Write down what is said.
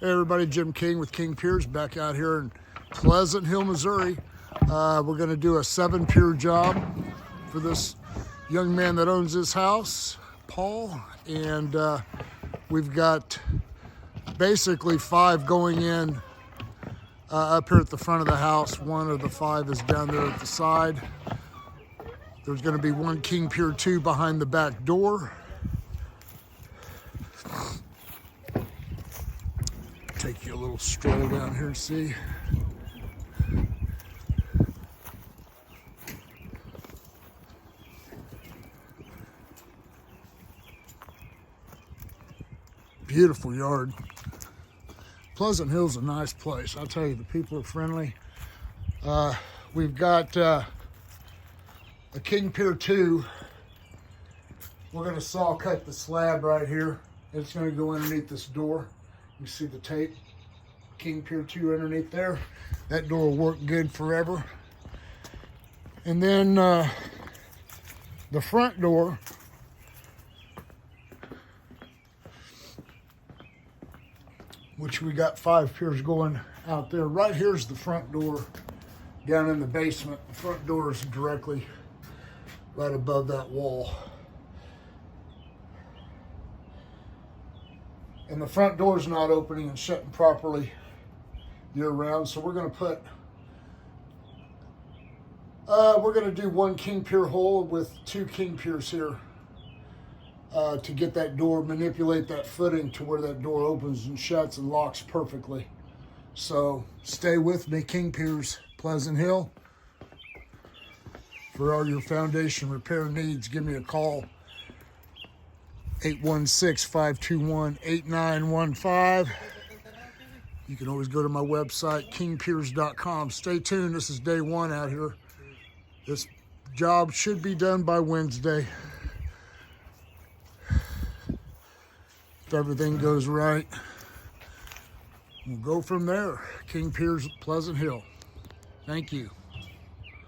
Hey everybody, Jim King with King Piers back out here in Pleasant Hill, Missouri. We're going to do a 7-pier job for this young man that owns this house, Paul. And we've got basically 5 going in up here at the front of the house. 1 of the 5 is down there at the side. There's going to be 1 King Pier 2 behind the back door. Take you a little stroll down here and see. Beautiful yard. Pleasant Hill's a nice place. I'll tell you, the people are friendly. We've got a King Pier 2. We're going to saw cut the slab right here. It's going to go underneath this door. You see the tape, King Pier 2 underneath there. That door will work good forever. And then the front door, which we got 5 piers going out there. Right here's the front door down in the basement. The front door is directly right above that wall. And the front door is not opening and shutting properly year round. So we're going to put, we're going to do 1 King Pier hole with 2 King Piers here to get that door, manipulate that footing to where that door opens and shuts and locks perfectly. So stay with me, King Piers, Pleasant Hill. For all your foundation repair needs, give me a call. 816-521-8915. You can always go to my website, kingpiers.com. Stay tuned. This is day 1 out here. This job should be done by Wednesday. If everything goes right, we'll go from there. King Piers, Pleasant Hill. Thank you.